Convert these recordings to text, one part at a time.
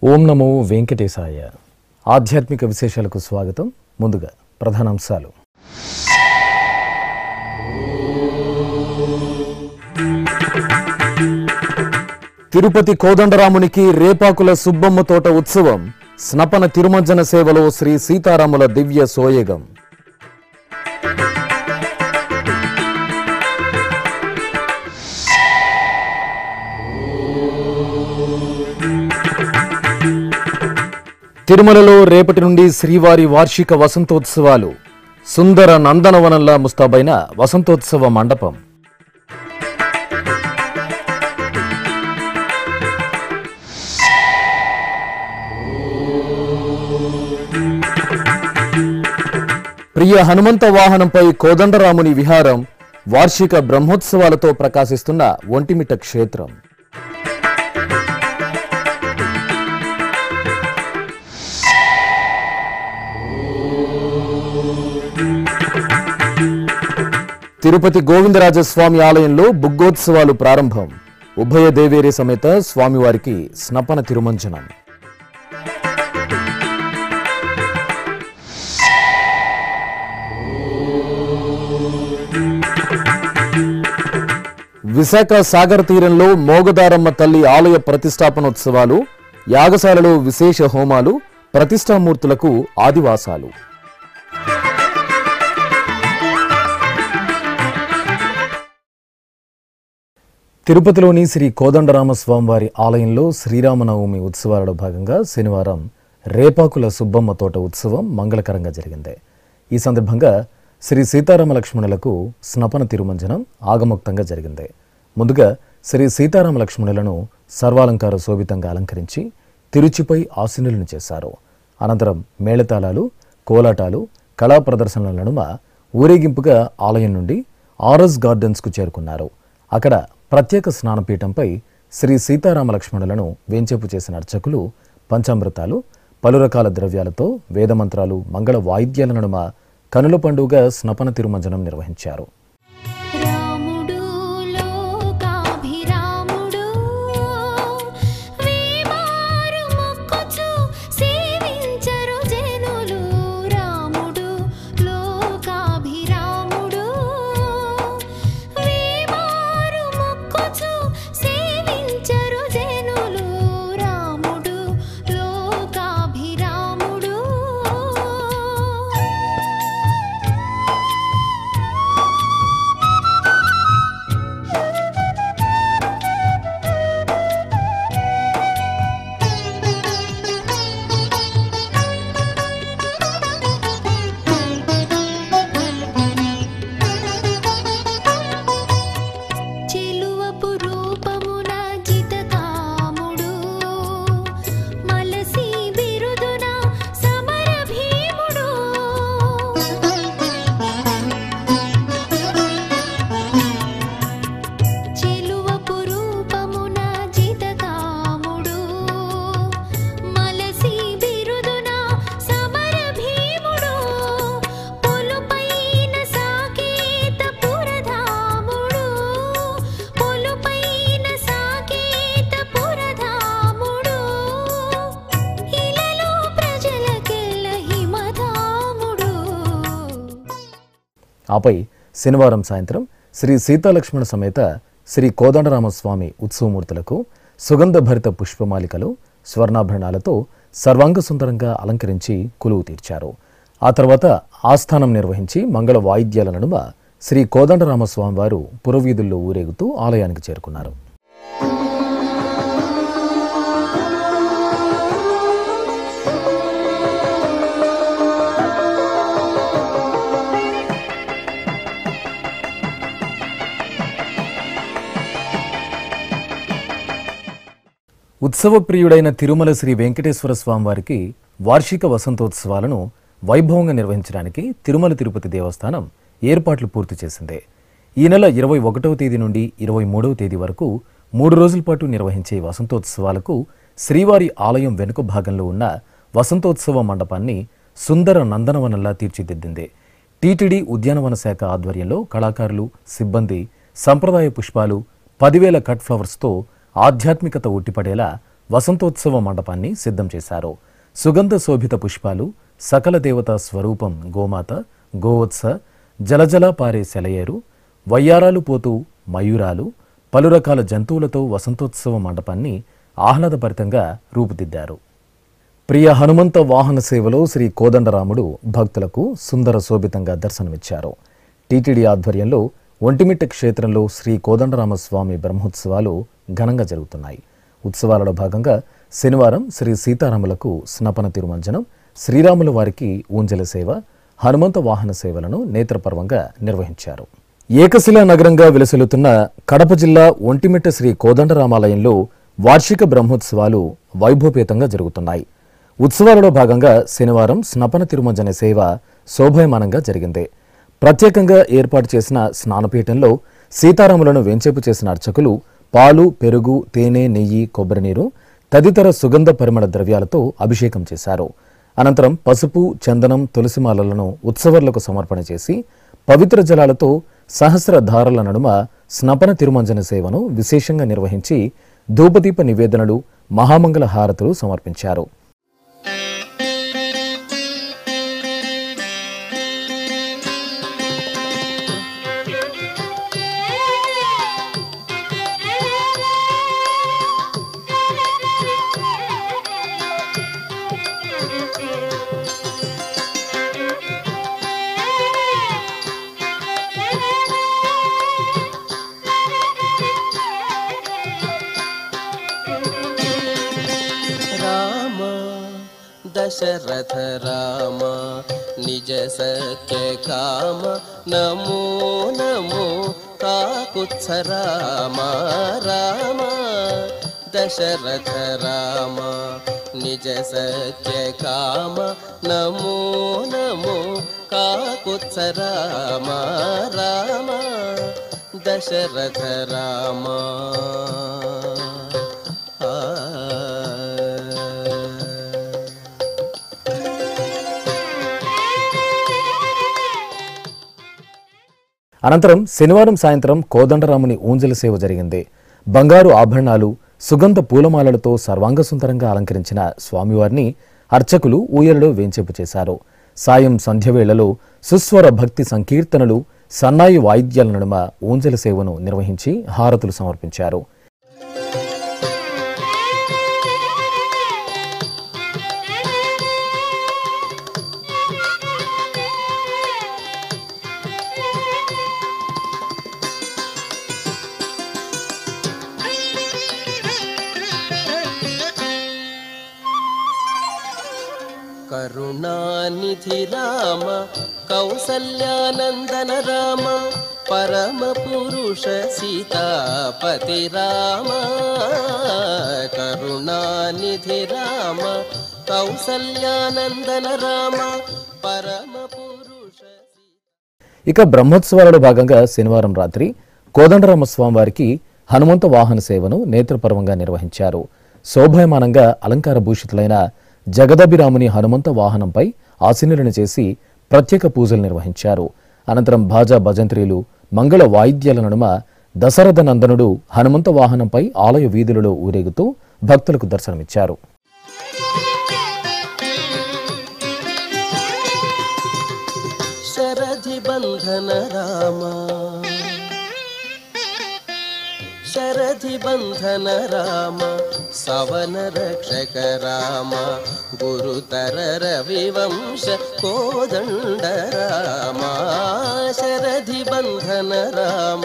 ఓం నమో వెంకటేశాయ. ఆధ్యాత్మిక విశేషాలకు స్వాగతం. ముందుగా ప్రధానాంశాలు. తిరుపతి కోదండరామునికి రేపాకుల సుబ్బమ్మ తోట ఉత్సవం. స్నపన తిరుమంజన సేవలో శ్రీ సీతారాముల దివ్య సోయగం. తిరుమలలో రేపటి నుండి శ్రీవారి వార్షిక వసంతోత్సవాలు. సుందర నందనవనంలా ముస్తాబైన వసంతోత్సవ మండపం. ప్రియ హనుమంత వాహనంపై కోదండరాముని విహారం. వార్షిక బ్రహ్మోత్సవాలతో ప్రకాశిస్తున్న ఒంటిమిట్ట క్షేత్రం. తిరుపతి గోవిందరాజస్వామి ఆలయంలో బుగ్గోత్సవాలు ప్రారంభం. ఉభయ దేవేరి సమేత స్వామివారికి స్నపన తిరుమంజనం. విశాఖ సాగర్ తీరంలో మోగదారమ్మ తల్లి ఆలయ ప్రతిష్టాపనోత్సవాలు. యాగశాలలో విశేష హోమాలు. ప్రతిష్టామూర్తులకు ఆదివాసాలు. తిరుపతిలోని శ్రీ కోదండరామస్వామివారి ఆలయంలో శ్రీరామనవమి ఉత్సవాలలో భాగంగా శనివారం రేపాకుల సుబ్బమ్మ తోట ఉత్సవం మంగళకరంగా జరిగింది. ఈ సందర్భంగా శ్రీ సీతారామ లక్ష్మణులకు స్నపన తిరుమంజనం ఆగమోక్తంగా జరిగింది. ముందుగా శ్రీ సీతారామ లక్ష్మణులను సర్వాలంకార శోభితంగా అలంకరించి తిరుచిపై ఆసీనులను చేశారు. అనంతరం మేళతాళాలు, కోలాటాలు, కళా ప్రదర్శనల నడుమ ఊరేగింపుగా ఆలయం నుండి ఆర్ఎస్ గార్డెన్స్కు చేరుకున్నారు. అక్కడ ప్రత్యేక స్నానపీఠంపై శ్రీ సీతారామ లక్ష్మణులను వేంచేపు చేసిన అర్చకులు పంచామృతాలు, పలు రకాల ద్రవ్యాలతో వేదమంత్రాలు, మంగళ వాయిద్యాల నడుమ కనుల పండుగ స్నపన తిరుమంజనం నిర్వహించారు. ఆపై శనివారం సాయంత్రం శ్రీ సీతాలక్ష్మణ సమేత శ్రీ కోదండరామస్వామి ఉత్సవమూర్తులకు సుగంధభరిత పుష్పమాలికలు, స్వర్ణాభరణాలతో సర్వాంగ సుందరంగా అలంకరించి కొలువు తీర్చారు. ఆ తర్వాత ఆస్థానం నిర్వహించి మంగళ వాయిద్యాల నడుమ శ్రీ కోదండరామస్వామి వారు పురవీధుల్లో ఊరేగుతూ ఆలయానికి చేరుకున్నారు. ఉత్సవ ప్రియుడైన తిరుమల శ్రీ వెంకటేశ్వర స్వామివారికి వార్షిక వసంతోత్సవాలను వైభవంగా నిర్వహించడానికి తిరుమల తిరుపతి దేవస్థానం ఏర్పాట్లు పూర్తి చేసింది. ఈ నెల 21వ తేదీ నుండి 23వ తేదీ వరకు 3 రోజుల పాటు నిర్వహించే వసంతోత్సవాలకు శ్రీవారి ఆలయం వెనుక భాగంలో ఉన్న వసంతోత్సవ మండపాన్ని సుందర నందనవనంలా తీర్చిదిద్దింది. టీటీడీ ఉద్యానవన శాఖ ఆధ్వర్యంలో కళాకారులు, సిబ్బంది సంప్రదాయ పుష్పాలు, 10,000 కట్ ఫ్లవర్స్తో ఆధ్యాత్మికత ఉట్టిపడేలా వసంతోత్సవ మండపాన్ని సిద్ధం చేశారు. సుగంధ శోభిత పుష్పాలు, సకల దేవతా స్వరూపం గోమాత, గోవత్స, జలజల పారే సెలయేరు, వయ్యారాలు పోతూ మయూరాలు, పలు రకాల జంతువులతో వసంతోత్సవ మండపాన్ని ఆహ్లాదభరితంగా రూపుదిద్దారు. ప్రియ హనుమంత వాహన సేవలో శ్రీ కోదండరాముడు భక్తులకు సుందర శోభితంగా దర్శనమిచ్చారు. టీటీడీ ఆధ్వర్యంలో ఒంటిమిట్ట క్షేత్రంలో శ్రీ కోదండరామస్వామి బ్రహ్మోత్సవాలు ఘనంగా జరుగుతున్నాయి. ఉత్సవాలలో భాగంగా శనివారం శ్రీ సీతారాములకు స్నపన తిరుమంజనం, శ్రీరాముల వారికి ఊంజల సేవ, హనుమంత వాహన సేవలను నేత్రపర్వంగా నిర్వహించారు. ఏకశిలా నగరంగా విలసిల్లుతున్న కడప జిల్లా ఒంటిమిట్ట శ్రీ కోదండరామాలయంలో వార్షిక బ్రహ్మోత్సవాలు వైభవపేతంగా జరుగుతున్నాయి. ఉత్సవాలలో భాగంగా శనివారం స్నపన తిరుమంజన సేవ శోభాయమానంగా జరిగింది. ప్రత్యేకంగా ఏర్పాటు చేసిన స్నానపీఠంలో సీతారాములను వేంచేపు చేసిన అర్చకులు పాలు, పెరుగు, తేనె, నెయ్యి, కొబ్బరి నీరు తదితర సుగంధ పరిమళ ద్రవ్యాలతో అభిషేకం చేశారు. అనంతరం పసుపు, చందనం, తులసిమాలలను ఉత్సవర్లకు సమర్పణ చేసి పవిత్ర జలాలతో సహస్ర ధారల నడుమ స్నపన తిరుమంజన సేవను విశేషంగా నిర్వహించి ధూపదీప నివేదనలు, మహామంగళ హారతులు సమర్పించారు. दशरथ राम निज सत्य काम नमो नमो काकुत्स राम राम दशरथ राम निज सत्य काम नमो नमो काकुत्स राम राम दशरथ राम అనంతరం శనివారం సాయంత్రం కోదండరాముని ఊంజల సేవ జరిగింది. బంగారు ఆభరణాలు, సుగంధ పూలమాలలతో సర్వాంగసుందరంగా అలంకరించిన స్వామివారిని అర్చకులు ఊయలలో వేంచేపు చేశారు. సాయం సంధ్యవేళలో సుస్వర భక్తి సంకీర్తనలు, సన్నాయి వాయిద్యాల నడుమ ఊంజల సేవను నిర్వహించి హారతులు సమర్పించారు. करुणानिधि राम कौसल्यानंदन राम परम पुरुष सीतापति राम करुणानिधि राम कौसल्यानंदन राम परम पुरुष. ఇక బ్రహ్మోత్సవాలలో భాగంగా శనివారం రాత్రి కోదండరామస్వామి వారికి హనుమంత వాహన సేవను నేత్రపర్వంగా నిర్వహించారు. శోభాయమానంగా అలంకార భూషితులైన జగదభిరాముని హనుమంత వాహనంపై ఆసీనులను చేసి ప్రత్యేక పూజలు నిర్వహించారు. అనంతరం భాజా భజంత్రీలు, మంగళ వాయిద్యాల నడుమ దశరథ నందనుడు హనుమంత వాహనంపై ఆలయ వీధులలో ఊరేగుతూ భక్తులకు దర్శనమిచ్చారు. శరధి బంధన రామ शरधि बंधन राम सवन रक्षक राम गुरुतर रविवंश कोदंड राम शरधि बंधन राम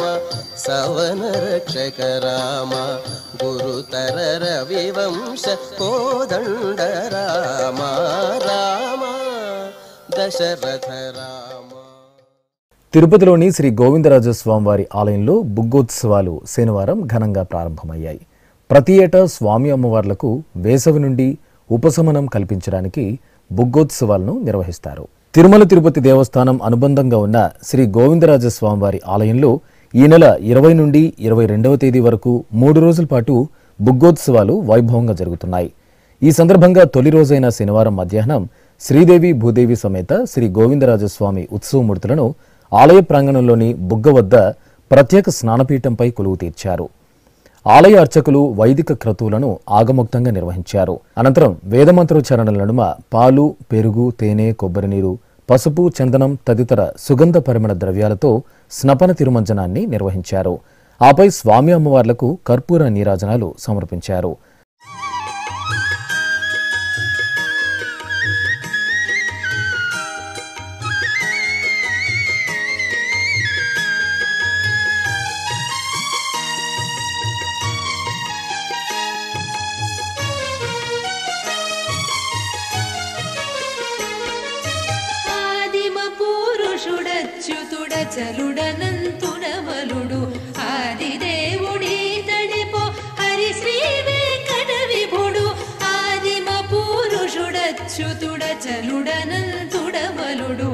सवन रक्षक राम गुरुतर रविवंश कोदंड राम राम दशरथ राम. తిరుపతిలోని శ్రీ గోవిందరాజస్వామి వారి ఆలయంలో బుగ్గోత్సవాలు శనివారం ఘనంగా ప్రారంభమయ్యాయి. ప్రతి ఏటా స్వామి అమ్మవార్లకు వేసవి నుండి ఉపశమనం కల్పించడానికి బుగ్గోత్సవాలను నిర్వహిస్తారు. తిరుమల తిరుపతి దేవస్థానం అనుబంధంగా ఉన్న శ్రీ గోవిందరాజస్వామి వారి ఆలయంలో ఈ నెల 20 నుండి 22వ తేదీ వరకు 3 రోజుల పాటు బుగ్గోత్సవాలు వైభవంగా జరుగుతున్నాయి. ఈ సందర్భంగా తొలి రోజైన శనివారం మధ్యాహ్నం శ్రీదేవి భూదేవి సమేత శ్రీ గోవిందరాజస్వామి ఉత్సవమూర్తులను ఆలయ ప్రాంగణంలోని బుగ్గ వద్ద ప్రత్యేక స్నానపీఠంపై కొలువు తీర్చారు. ఆలయ అర్చకులు వైదిక క్రతువులను ఆగమోక్తంగా నిర్వహించారు. అనంతరం వేదమంత్రోచ్చారణల నడుమ పాలు, పెరుగు, తేనె, కొబ్బరి నీరు, పసుపు, చందనం తదితర సుగంధ పరిమళ ద్రవ్యాలతో స్నపన తిరుమంజనాన్ని నిర్వహించారు. ఆపై స్వామి అమ్మవార్లకు కర్పూర నీరాజనాలు సమర్పించారు. చలుడనంతుడమలుడు ఆదిదేవుడీతడిపో హరి శ్రీ వెంకట విభుడు ఆదిమ పురుషుడచ్యుతుడ చలుడనంతుడమలుడు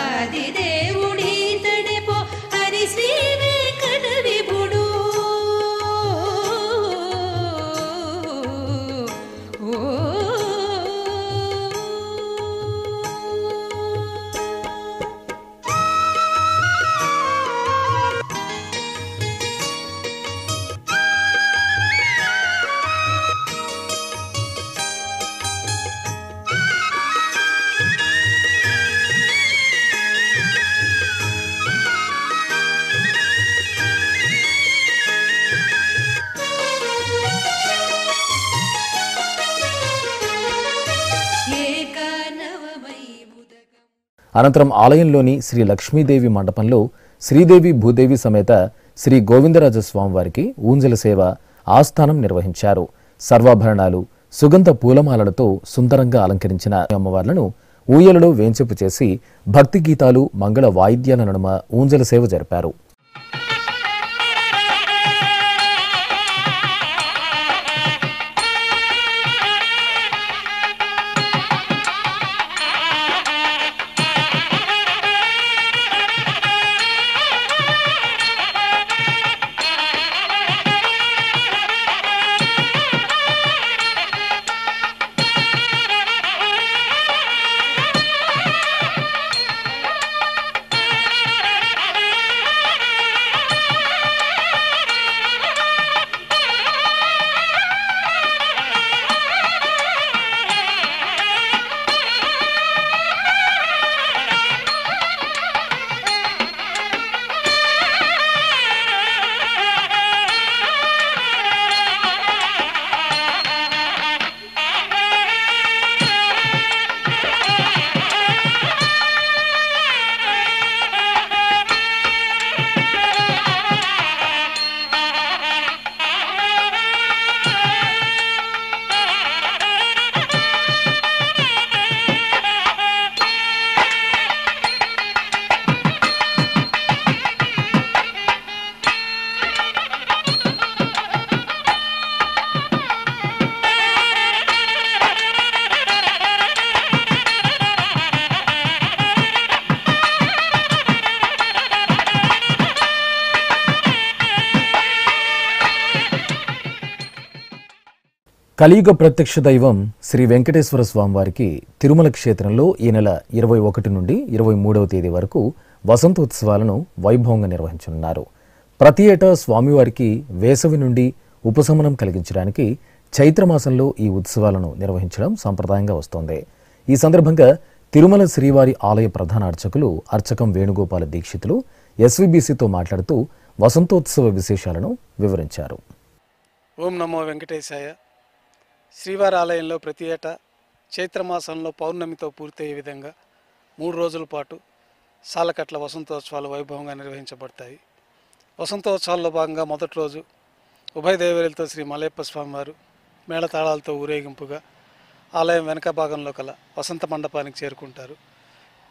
ఆదిదేవుడీతడిపో హరి శ్రీ వెంకట విభుడు. అనంతరం ఆలయంలోని శ్రీ లక్ష్మీదేవి మండపంలో శ్రీదేవి భూదేవి సమేత శ్రీ గోవిందరాజస్వామివారికి ఊంజల సేవ, ఆస్థానం నిర్వహించారు. సర్వాభరణాలు, సుగంధ పూలమాలలతో సుందరంగా అలంకరించిన అమ్మవార్లను ఊయలలో వేంచెపు చేసి భక్తి గీతాలు, మంగళ వాయిద్యాల నడుమ ఊంజల సేవ జరిపారు. కలియుగ ప్రత్యక్ష దైవం శ్రీ వెంకటేశ్వర స్వామివారికి తిరుమల క్షేత్రంలో ఈ నెల 21 నుండి 23వ తేదీ వరకు వసంతోత్సవాలను వైభవంగా నిర్వహించనున్నారు. ప్రతి ఏటా స్వామివారికి వేసవి నుండి ఉపశమనం కలిగించడానికి చైత్రమాసంలో ఈ ఉత్సవాలను నిర్వహించడం సంప్రదాయంగా వస్తోంది. ఈ సందర్భంగా తిరుమల శ్రీవారి ఆలయ ప్రధాన అర్చకులు అర్చకం వేణుగోపాల దీక్షితులు ఎస్వీబీసీతో మాట్లాడుతూ వసంతోత్సవ విశేషాలను వివరించారు. ఓం నమో వెంకటేశాయ. శ్రీవారి ఆలయంలో ప్రతి ఏటా చైత్రమాసంలో పౌర్ణమితో పూర్తయ్యే విధంగా 3 రోజుల పాటు సాలకట్ల వసంతోత్సవాలు వైభవంగా నిర్వహించబడతాయి. వసంతోత్సవాల్లో భాగంగా మొదటి రోజు ఉభయ దేవేరులతో శ్రీ మలయప్ప స్వామివారు మేళతాళాలతో ఊరేగింపుగా ఆలయం వెనక భాగంలో కల వసంత మండపానికి చేరుకుంటారు.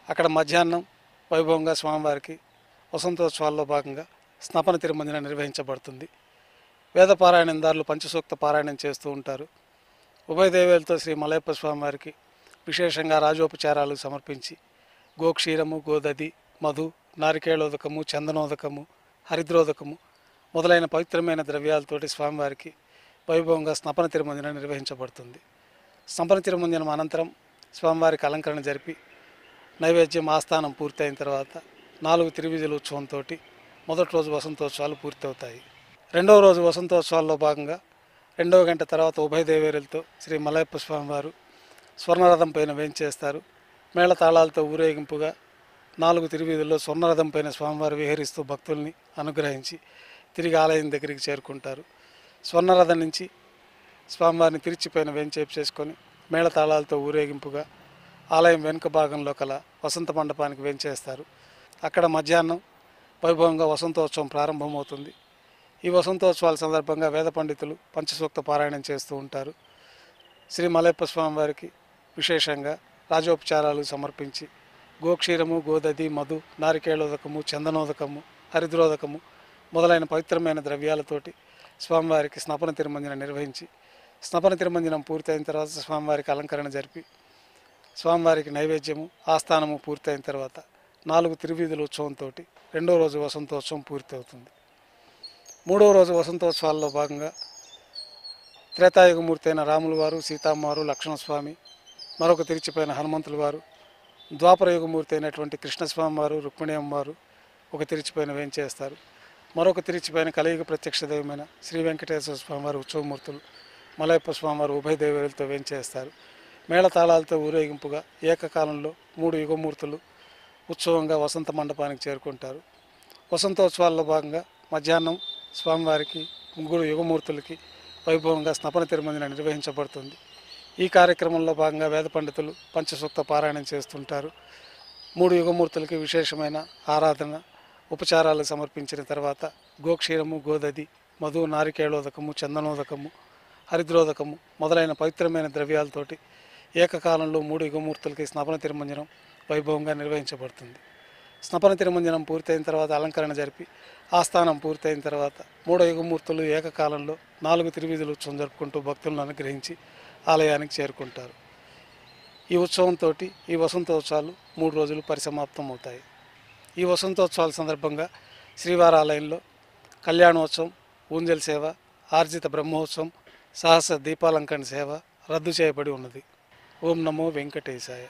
అక్కడ మధ్యాహ్నం వైభవంగా స్వామివారికి వసంతోత్సవాల్లో భాగంగా స్నపన తిరుమంజన నిర్వహించబడుతుంది. వేద పారాయణదారులు పంచసూక్త పారాయణం చేస్తూ ఉంటారు. ఉభయ దేవేలతో శ్రీ మలయప్ప స్వామివారికి విశేషంగా రాజోపచారాలు సమర్పించి గోక్షీరము, గోదది, మధు, నారికేళోదకము, చందనోదకము, హరిద్రోదకము మొదలైన పవిత్రమైన ద్రవ్యాలతోటి స్వామివారికి వైభవంగా స్నపన తిరుమంజనం నిర్వహించబడుతుంది. స్నపన తిరుమంజనం అనంతరం స్వామివారికి అలంకరణ జరిపి నైవేద్యం ఆస్థానం పూర్తయిన తర్వాత 4 తిరువీధుల ఉత్సవంతో మొదటి రోజు వసంతోత్సవాలు పూర్తవుతాయి. రెండవ రోజు వసంతోత్సవాల్లో భాగంగా 2వ గంట తర్వాత ఉభయ దేవేరులతో శ్రీ మలయప్ప స్వామివారు స్వర్ణరథం పైన వేంచేస్తారు. మేళతాళాలతో ఊరేగింపుగా 4 తిరువీధుల్లో స్వర్ణరథం పైన స్వామివారు విహరిస్తూ భక్తుల్ని అనుగ్రహించి తిరిగి ఆలయం దగ్గరికి చేరుకుంటారు. స్వర్ణరథం నుంచి స్వామివారిని తిరిచిపైన వేంచేపు చేసుకొని మేళతాళాలతో ఊరేగింపుగా ఆలయం వెనుక భాగంలో కల వసంత మండపానికి వేంచేస్తారు. అక్కడ మధ్యాహ్నం వైభవంగా వసంతోత్సవం ప్రారంభమవుతుంది. ఈ వసంతోత్సవాల సందర్భంగా వేద పండితులు పంచసూక్త పారాయణం చేస్తూ ఉంటారు. శ్రీ మలయప్ప స్వామివారికి విశేషంగా రాజోపచారాలు సమర్పించి గోక్షీరము, గోదది, మధు, నారికేళోదకము, చందనోదకము, హరిద్రోదకము మొదలైన పవిత్రమైన ద్రవ్యాలతోటి స్వామివారికి స్నపన తిరుమంజనం నిర్వహించి స్నపన తిరుమంజనం పూర్తయిన తర్వాత స్వామివారికి అలంకరణ జరిపి స్వామివారికి నైవేద్యము ఆస్థానము పూర్తయిన తర్వాత 4 తిరువీధుల ఉత్సవంతో 2వ రోజు వసంతోత్సవం పూర్తి అవుతుంది. 3వ రోజు వసంతోత్సవాల్లో భాగంగా త్రేతాయుగమూర్తి అయిన రాముల వారు, సీతమ్మవారు, లక్ష్మణస్వామి, మరొక తిరిచిపోయిన హనుమంతుల వారు, ద్వాపర యుగమూర్తి అయినటువంటి కృష్ణస్వామి వారు, రుక్మిణి అమ్మవారు ఒక తిరిచిపోయిన వేంచేస్తారు. మరొక తిరిచిపోయిన కలియుగ ప్రత్యక్ష దైవమైన శ్రీ వెంకటేశ్వర స్వామివారు ఉత్సవమూర్తులు మలయప్ప స్వామివారు ఉభయ దేవేరులతో వేంచేస్తారు. మేళతాళాలతో ఊరేగింపుగా ఏకకాలంలో 3 యుగమూర్తులు ఉత్సవంగా వసంత మండపానికి చేరుకుంటారు. వసంతోత్సవాల్లో భాగంగా మధ్యాహ్నం స్వామివారికి 3 యుగమూర్తులకి వైభవంగా స్నపన తిరుమంజనం నిర్వహించబడుతుంది. ఈ కార్యక్రమంలో భాగంగా వేద పండితులు పంచసూక్త పారాయణం చేస్తుంటారు. 3 యుగమూర్తులకి విశేషమైన ఆరాధన ఉపచారాలు సమర్పించిన తర్వాత గోక్షీరము, గోదది, మధు, నారికేళోదకము, చందనోదకము, హరిద్రోదకము మొదలైన పవిత్రమైన ద్రవ్యాలతోటి ఏకకాలంలో 3 యుగమూర్తులకి స్నపన తిరుమంజనం వైభవంగా నిర్వహించబడుతుంది. స్నపన తిరుమంజనం పూర్తయిన తర్వాత అలంకరణ జరిపి ఆస్థానం పూర్తయిన తర్వాత 3 యుగమూర్తులు ఏకకాలంలో 4 తిరువీధుల ఉత్సవం జరుపుకుంటూ భక్తులను అనుగ్రహించి ఆలయానికి చేరుకుంటారు. ఈ ఉత్సవంతో ఈ వసంతోత్సవాలు 3 రోజులు పరిసమాప్తం అవుతాయి. ఈ వసంతోత్సవాల సందర్భంగా శ్రీవారి ఆలయంలో కళ్యాణోత్సవం, ఊంజల్ సేవ, ఆర్జిత బ్రహ్మోత్సవం, సహస్ర దీపాలంకరణ సేవ రద్దు చేయబడి ఉన్నది. ఓం నమో వెంకటేశాయ.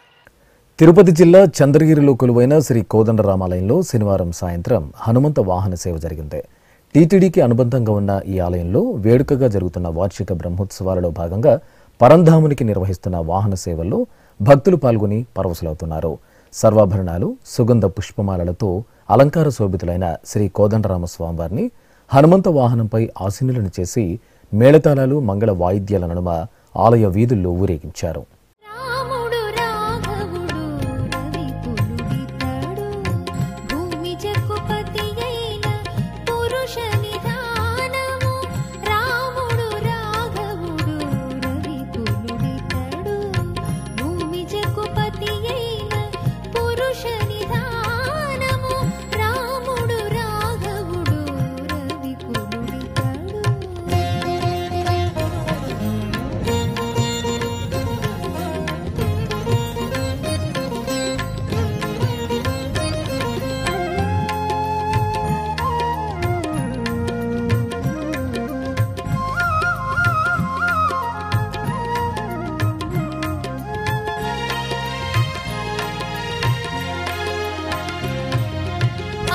తిరుపతి జిల్లా చంద్రగిరిలో కొలువైన శ్రీ కోదండరామాలయంలో శనివారం సాయంత్రం హనుమంత వాహన సేవ జరిగింది. టీటీడీకి అనుబంధంగా ఉన్న ఈ ఆలయంలో వేడుకగా జరుగుతున్న వార్షిక బ్రహ్మోత్సవాలలో భాగంగా పరంధామునికి నిర్వహిస్తున్న వాహన సేవల్లో భక్తులు పాల్గొని పరవశులవుతున్నారు. సర్వాభరణాలు, సుగంధ పుష్పమాలలతో అలంకార శోభితులైన శ్రీ కోదండరామస్వామివారిని హనుమంత వాహనంపై ఆసీనులను చేసి మేళతాళాలు, మంగళ వాయిద్యాల నడుమ ఆలయ వీధుల్లో ఊరేగించారు. రాముడు రాఘవుడు రవికులుడితడు భూమి జగపతి అయిన పురుష నిధానము. రాముడు రాఘవుడు రవికులుడితడు భూమి జగపతి అయిన పురుష నిధానము. రాముడు రాఘవుడు రవికులుడితడు.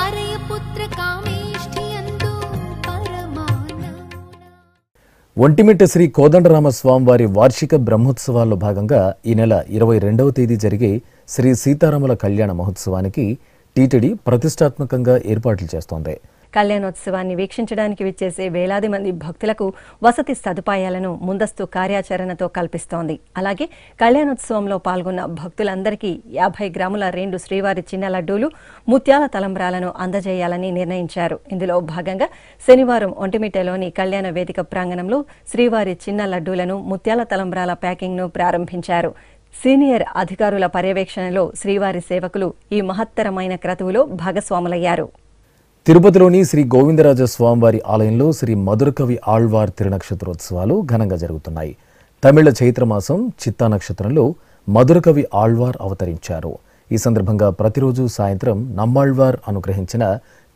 అరయపుత్ర కామేష్ఠి అందు పరమాన. ఒంటిమిట్ట శ్రీ కోదండరామస్వామివారి వార్షిక బ్రహ్మోత్సవాల్లో భాగంగా ఈ నెల 22వ తేదీ జరిగే శ్రీ సీతారాముల కళ్యాణ మహోత్సవానికి టీటీడీ ప్రతిష్టాత్మకంగా ఏర్పాట్లు చేస్తోంది. కళ్యాణోత్సవాన్ని వీక్షించడానికి విచ్చేసే వేలాది మంది భక్తులకు వసతి సదుపాయాలను ముందస్తు కార్యాచరణతో కల్పిస్తోంది. అలాగే కళ్యాణోత్సవంలో పాల్గొన్న భక్తులందరికీ 50 గ్రాముల 2 శ్రీవారి చిన్న లడ్డూలు, ముత్యాల తలంబ్రాలను అందజేయాలని నిర్ణయించారు. ఇందులో భాగంగా శనివారం ఒంటిమిట్టలోని కళ్యాణ వేదిక ప్రాంగణంలో శ్రీవారి చిన్న లడ్డూలను, ముత్యాల తలంబ్రాల ప్యాకింగ్ను ప్రారంభించారు. సీనియర్ అధికారుల పర్యవేక్షణలో శ్రీవారి సేవకులు ఈ మహత్తరమైన క్రతువులో భాగస్వాములయ్యారు. తిరుపతిలోని శ్రీ గోవిందరాజ స్వామివారి ఆలయంలో శ్రీ మధురకవి ఆళ్వార్ తిరునక్షత్రోత్సవాలు ఘనంగా జరుగుతున్నాయి. తమిళ చైత్రమాసం చిత్తా నక్షత్రంలో మధురకవి ఆళ్వార్ అవతరించారు. ఈ సందర్భంగా ప్రతిరోజు సాయంత్రం నమ్మాళ్వార్ అనుగ్రహించిన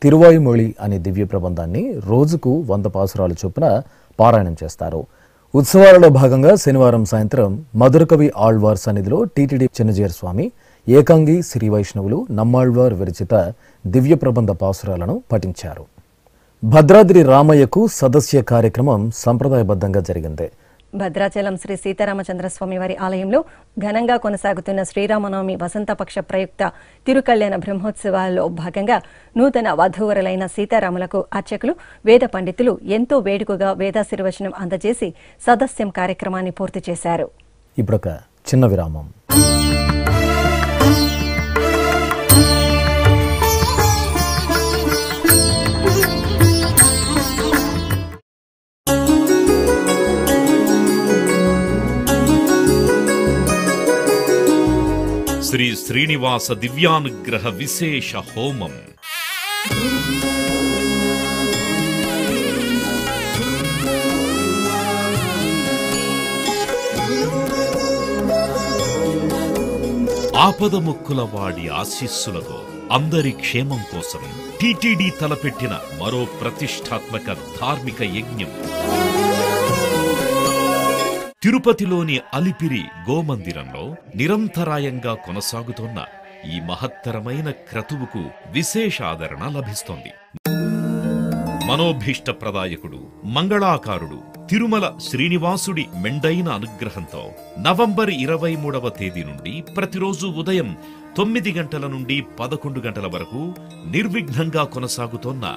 తిరువాయుమొళి అనే దివ్య ప్రబంధాన్ని రోజుకు 100 పాసురాల చొప్పున పారాయణం చేస్తారు. ఉత్సవాలలో భాగంగా శనివారం సాయంత్రం మధురకవి ఆళ్వార్ సన్నిధిలో టీటీడీ చిన్నజీయర్ స్వామి, ఏకాంగి శ్రీ వైష్ణవులు నమ్మాళ్వార్ విరచిత దివ్య ప్రబంధ పాసురాలను పఠించారు. భద్రాద్రి రామయ్యకు సదస్య కార్యక్రమం సంప్రదాయబద్ధంగా జరిగింది. భద్రాచలం శ్రీ సీతారామచంద్రస్వామి వారి ఆలయంలో ఘనంగా కొనసాగుతున్న శ్రీరామనవమి వసంతపక్ష ప్రయుక్త తిరుకళ్యాణ బ్రహ్మోత్సవాల్లో భాగంగా నూతన వధూవరులైన సీతారాములకు అర్చకులు, వేద పండితులు ఎంతో వేడుకగా వేదాశీర్వచనం అందజేసి సదస్యం కార్యక్రమాన్ని పూర్తి చేశారు. ఇప్పుడొక చిన్న విరామం. శ్రీ శ్రీనివాస దివ్యానుగ్రహ విశేష హోమం. ఆపదముక్కుల వాడి ఆశీస్సులతో అందరి క్షేమం కోసం టీటీడీ తలపెట్టిన మరో ప్రతిష్టాత్మక ధార్మిక యజ్ఞం. తిరుపతిలోని అలిపిరి గోమందిరంలో నిరంతరాయంగా కొనసాగుతోన్న ఈ మహత్తరమైన క్రతువుకు విశేష ఆదరణ లభిస్తోంది. మనోభీష్ట ప్రదాయకుడు, మంగళాకారుడు తిరుమల శ్రీనివాసుడి మెండైన అనుగ్రహంతో నవంబర్ 23వ తేదీ నుండి ప్రతిరోజు ఉదయం 9 గంటల నుండి 11 గంటల వరకు నిర్విఘ్నంగా కొనసాగుతోన్న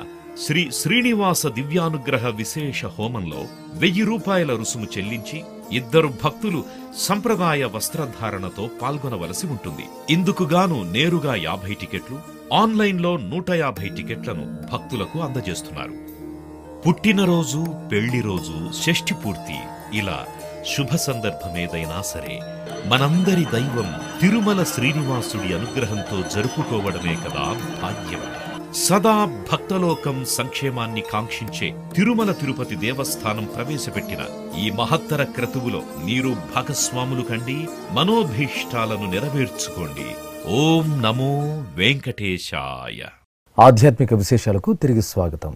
శ్రీ శ్రీనివాస దివ్యానుగ్రహ విశేష హోమంలో 1000 రూపాయల రుసుము చెల్లించి 2 భక్తులు సంప్రదాయ వస్త్రధారణతో పాల్గొనవలసి ఉంటుంది. ఇందుకుగాను నేరుగా 50 టికెట్లు, ఆన్లైన్లో 150 టికెట్లను భక్తులకు అందజేస్తున్నారు. పుట్టినరోజు, పెళ్లిరోజు, షష్ఠి పూర్తి ఇలా శుభ సందర్భమేదైనా సరే మనందరి దైవం తిరుమల శ్రీనివాసుడి అనుగ్రహంతో జరుపుకోవడమే కదా భాగ్యం. సదా భక్తలోకం సంక్షేమాన్ని కాంక్షించే తిరుమల తిరుపతి దేవస్థానం ప్రవేశపెట్టిన ఈ మహత్తర క్రతువులో మీరు భాగస్వాములు కండి, మనోభీష్టాలను నెరవేర్చుకోండి. ఓం నమో వెంకటేశాయ. ఆధ్యాత్మిక విశేషాలకు తిరిగి స్వాగతం.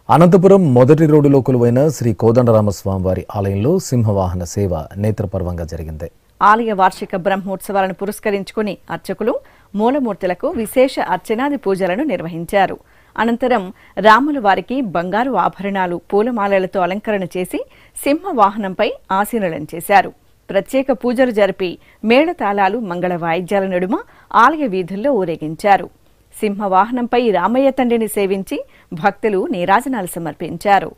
అనంతపురం మొదటి రోడ్డులో కొలువైన శ్రీ కోదండరామస్వామి వారి ఆలయంలో సింహవాహన సేవ నేత్రపర్వంగా జరిగింది. ఆలయ వార్షిక బ్రహ్మోత్సవాలను పురస్కరించుకుని అర్చకులు మూలమూర్తులకు విశేష అర్చనాది పూజలను నిర్వహించారు. అనంతరం రాముల వారికి బంగారు ఆభరణాలు, పూలమాలలతో అలంకరణ చేసి సింహవాహనంపై ఆసీనులను చేశారు. ప్రత్యేక పూజలు జరిపి మేళతాళాలు, మంగళ వాయిద్యాల నడుమ ఆలయ వీధుల్లో ఊరేగించారు. సింహవాహనంపై రామయ్య తండ్రిని సేవించి భక్తులు నీరాజనాలు సమర్పించారు.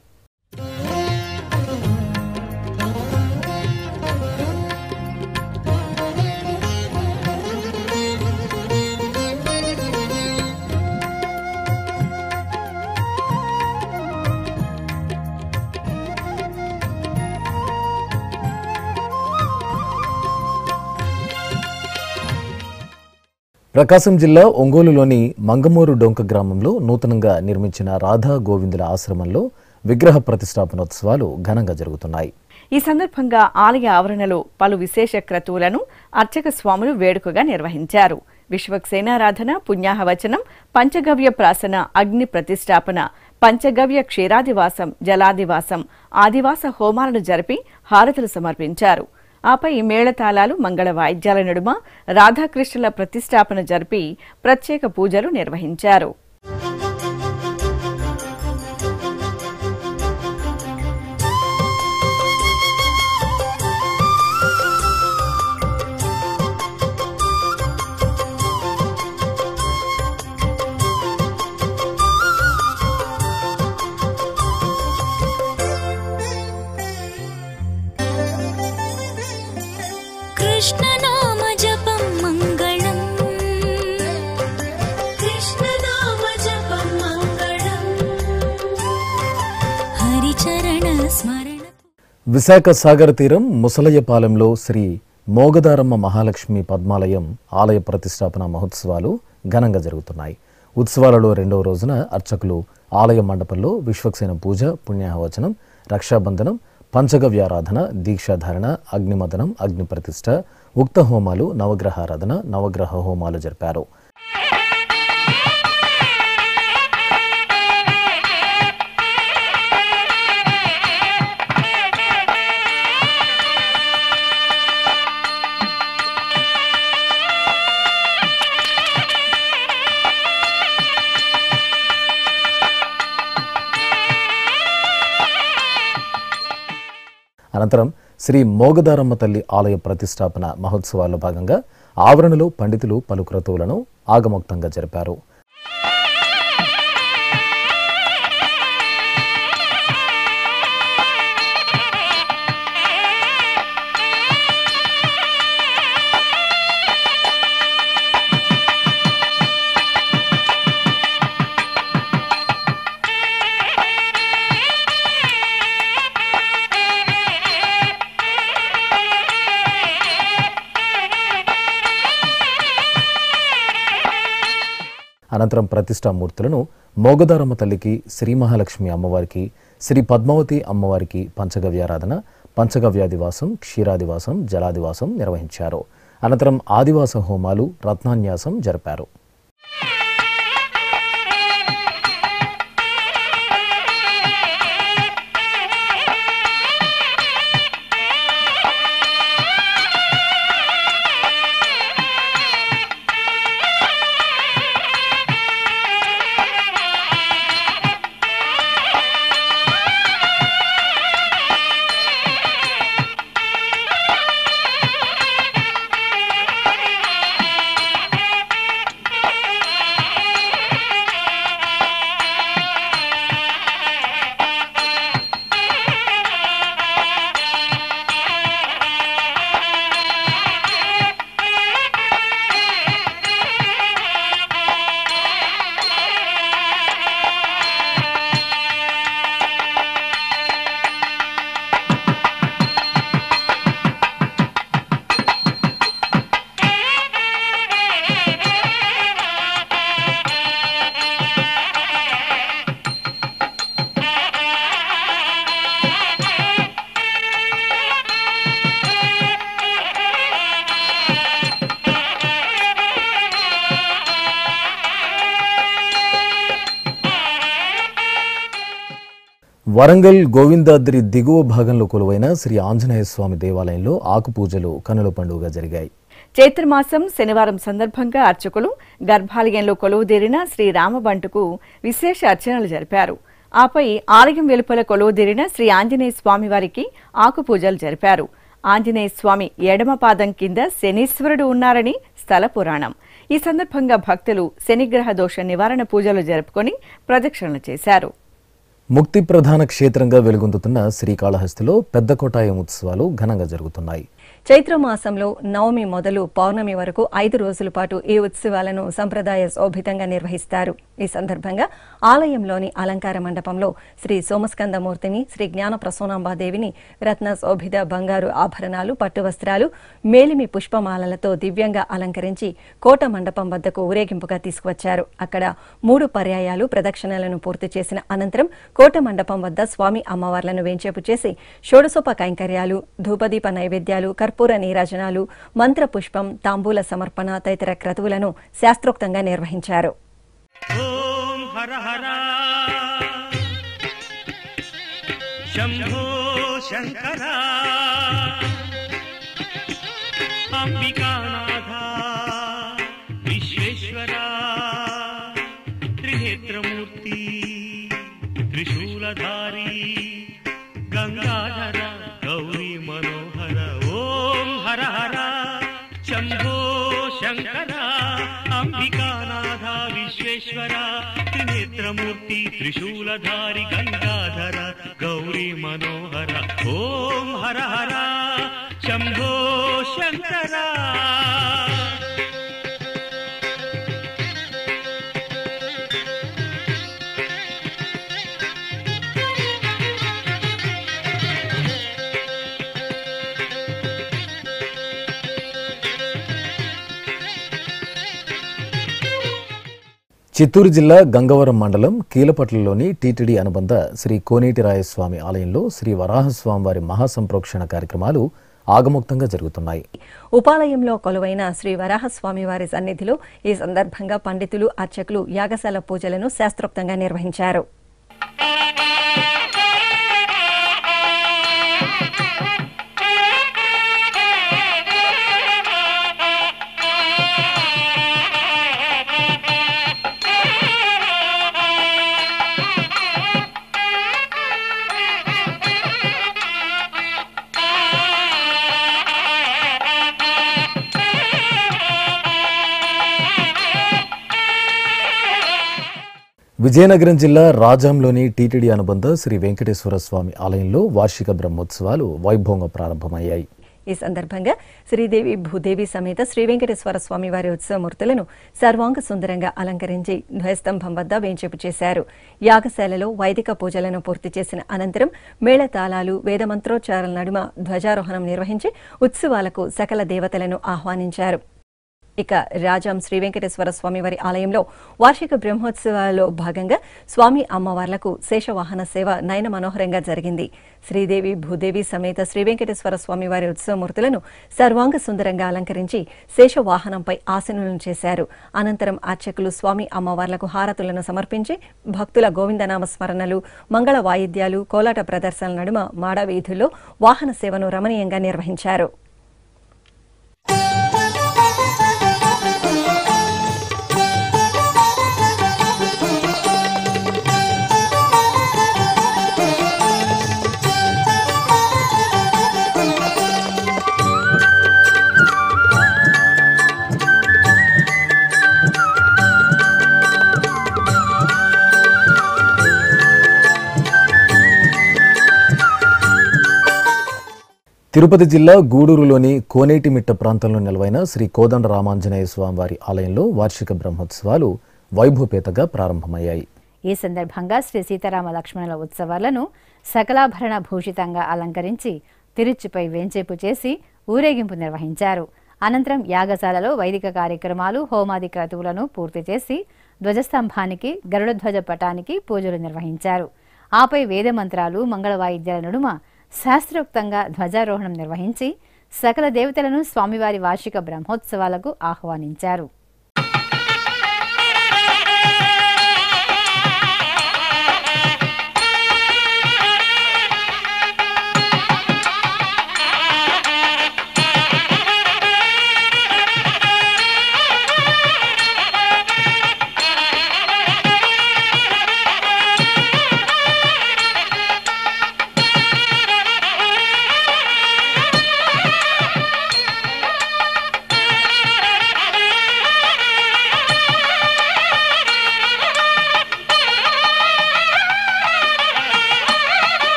ప్రకాశం జిల్లా ఒంగోలులోని మంగమూరు డొంక గ్రామంలో నూతనంగా నిర్మించిన రాధా గోవిందుల ఆశ్రమంలో విగ్రహ ప్రతిష్టాపనోత్సవాలు ఘనంగా జరుగుతున్నాయి. ఈ సందర్భంగా ఆలయ ఆవరణలో పలు విశేష క్రతువులను అర్చక స్వాములు వేడుకగా నిర్వహించారు. విశ్వక్సేనారాధన, పుణ్యాహవచనం, పంచగవ్య ప్రాసన, అగ్ని ప్రతిష్టాపన, పంచగవ్య క్షీరాదివాసం, జలాదివాసం, ఆదివాస హోమాలను జరిపి హారతులు సమర్పించారు. ఆపై మేళతాళాలు, మంగళ వాయిద్యాల నడుమ రాధాకృష్ణుల ప్రతిష్టాపన జరిపి ప్రత్యేక పూజలు నిర్వహించారు. కృష్ణనామ జపం మంగళం, కృష్ణనామ జపం మంగళం, హరిచరణ స్మరణ. విశాఖ సాగర తీరం ముసలయ్యపాలెంలో శ్రీ మోగదారమ్మ మహాలక్ష్మి పద్మాలయం ఆలయ ప్రతిష్టాపన మహోత్సవాలు ఘనంగా జరుగుతున్నాయి. ఉత్సవాలలో 2వ రోజున అర్చకులు ఆలయ మండపంలో విశ్వక్సేన పూజ, పుణ్యాహవచనం, రక్షాబంధనం, పంచగవ్యారాధన, దీక్షాధారణ, అగ్నిమదనం, అగ్ని ప్రతిష్ఠ, ఉక్త హోమాలు, నవగ్రహారాధన, నవగ్రహ హోమాలు జరిపారు. అనంతరం శ్రీ మోగదారమ్మ తల్లి ఆలయ ప్రతిష్టాపన మహోత్సవాల్లో భాగంగా ఆవరణలో పండితులు పలు క్రతువులను ఆగమోక్తంగా జరిపారు. అనంతరం ప్రతిష్టామూర్తులను మోగదారమ్మ తల్లికి, శ్రీ మహాలక్ష్మి అమ్మవారికి, శ్రీ పద్మావతి అమ్మవారికి పంచగవ్యారాధన, పంచగవ్యాదివాసం, క్షీరాదివాసం, జలాదివాసం నిర్వహించారు. అనంతరం ఆదివాస హోమాలు, రత్నాన్యాసం జరిపారు. వరంగల్ గోవిందాద్రి దిగువ భాగంలో కొలువైన శ్రీ ఆంజనేయ స్వామి దేవాలయంలో ఆకుపూజలు కనుల పండుగగా జరిగాయి. చైత్రమాసం శనివారం సందర్భంగా అర్చకులు గర్భాలయంలో కొలువుదీరిన శ్రీ రామబంటుకు విశేష అర్చనలు జరిపారు. ఆపై ఆలయం వెలుపల కొలువుదీరిన శ్రీ ఆంజనేయ స్వామి వారికి ఆకుపూజలు జరిపారు. ఆంజనేయ స్వామి ఎడమ పాదం కింద శనీశ్వరుడు ఉన్నారని స్థల పురాణం. ఈ సందర్భంగా భక్తులు శనిగ్రహ దోష నివారణ పూజలు జరుపుకొని ప్రదక్షిణలు చేశారు. ముక్తి ప్రధాన క్షేత్రంగా వెలుగొందుతున్న శ్రీకాళహస్తిలో పెద్ద కోటాయం ఉత్సవాలు ఘనంగా జరుగుతున్నాయి. చైత్రమాసంలో నవమి మొదలు పౌర్ణమి వరకు 5 రోజుల పాటు ఈ ఉత్సవాలను సంప్రదాయ శోభితంగా నిర్వహిస్తారు. ఈ సందర్భంగా ఆలయంలోని అలంకార మండపంలో శ్రీ సోమస్కందమూర్తిని, శ్రీ జ్ఞాన ప్రసూనాంబాదేవిని రత్న శోభిత బంగారు ఆభరణాలు, పట్టు వస్త్రాలు, మేలిమి పుష్పమాలలతో దివ్యంగా అలంకరించి కోట మండపం వద్దకు ఊరేగింపుగా తీసుకువచ్చారు. అక్కడ 3 పర్యాయాలు ప్రదక్షిణలను పూర్తి చేసిన అనంతరం కోట మండపం వద్ద స్వామి అమ్మవార్లను వేంచేపు చేసి షోడశోప కైంకర్యాలు, ధూపదీప నైవేద్యాలు, కర్పూర నీరాజనాలు, మంత్ర పుష్పం, తాంబూల సమర్పణ తదితర క్రతువులను శాస్త్రోక్తంగా నిర్వహించారు. ఓం హర హర శంభో శంకర అంబికానాథ విశ్వేశ్వర త్రినేత్రమూర్తి త్రిశూలధారి గంగాధర గౌరీ మనోహర. ఓం హర హర శంభో శంకర అంబికానాథ విశ్వేశ్వర త్రినేత్రమూర్తి త్రిశూలధారి గంగాధర గౌరీ మనోహర. ఓం హర హర శంభో శంకర. చిత్తూరు జిల్లా గంగవరం మండలం కీలపట్లలోని టీటీడీ అనుబంధ శ్రీ కోనేటిరాయస్వామి ఆలయంలో శ్రీ వరాహస్వామివారి మహాసంప్రోక్షణ కార్యక్రమాలు ఆగమోక్తంగా జరుగుతున్నాయి. ఉపాలయంలో కొలువైన శ్రీ వరాహస్వామి వారి సన్నిధిలో ఈ సందర్భంగా పండితులు, అర్చకులు యాగశాల పూజలను శాస్త్రోక్తంగా నిర్వహించారు. విజయనగరం జిల్లా రాజాంలోని టీటీడీ అనుబంధ శ్రీ వెంకటేశ్వర స్వామి ఆలయంలో వార్షిక బ్రహ్మోత్సవాలు వైభవంగా ప్రారంభమయ్యాయి. ఈ సందర్భంగా శ్రీదేవి భూదేవి సమేత శ్రీ వెంకటేశ్వర స్వామి వారి ఉత్సవమూర్తులను సర్వాంగ సుందరంగా అలంకరించి ధ్వజస్తంభం వద్ద వేంచేపు చేశారు. యాగశాలలో వైదిక పూజలను పూర్తి చేసిన అనంతరం మేళతాళాలు వేదమంత్రోచ్చారాల నడుమ ధ్వజారోహణం నిర్వహించి ఉత్సవాలకు సకల దేవతలను ఆహ్వానించారు. ఇక రాజాం శ్రీ వెంకటేశ్వర స్వామి వారి ఆలయంలో వార్షిక బ్రహ్మోత్సవాలలో భాగంగా స్వామి అమ్మవార్లకు శేషవాహన సేవ నయన మనోహరంగా జరిగింది. శ్రీదేవి భూదేవి సమేత శ్రీ వెంకటేశ్వర స్వామి వారి ఉత్సవమూర్తులను సర్వాంగ సుందరంగా అలంకరించి శేషవాహనంపై ఆసనులను చేశారు. అనంతరం అర్చకులు స్వామి అమ్మవార్లకు హారతులను సమర్పించి భక్తుల గోవిందనామ స్మరణలు, మంగళ వాయిద్యాలు, కోలాట ప్రదర్శనల నడుమ మాడవీధుల్లో వాహన సేవను రమణీయంగా నిర్వహించారు. తిరుపతి జిల్లా గూడూరులోని కోనేటిమిట్ట ప్రాంతంలో నిలవైన శ్రీ కోదండ రామాంజనేయ స్వామివారి ఆలయంలో వార్షిక బ్రహ్మోత్సవాలు వైభవపేతగా ప్రారంభమయ్యాయి. ఈ సందర్భంగా శ్రీ సీతారామ లక్ష్మణుల ఉత్సవాలను సకలాభరణ భూషితంగా అలంకరించి తిరుచిపై వేంచేపు చేసి ఊరేగింపు నిర్వహించారు. అనంతరం యాగశాలలో వైదిక కార్యక్రమాలు, హోమాది క్రతువులను పూర్తి చేసి ధ్వజస్తంభానికి, గరుడధ్వజ పటానికి పూజలు నిర్వహించారు. ఆపై వేదమంత్రాలు, మంగళ వాయిద్యాల నడుమ శాస్త్రోక్తంగా ధ్వజారోహణం నిర్వహించి సకల దేవతలను స్వామివారి వార్షిక బ్రహ్మోత్సవాలకు ఆహ్వానించారు.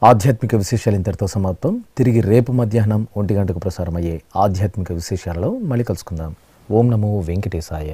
ఆధ్యాత్మిక విశేషాలు ఇంతటితో సమాప్తం. తిరిగి రేపు మధ్యాహ్నం 1 గంటకు ప్రసారమయ్యే ఆధ్యాత్మిక విశేషాలలో మళ్ళీ కలుసుకుందాం. ఓం నమో వెంకటేశాయ.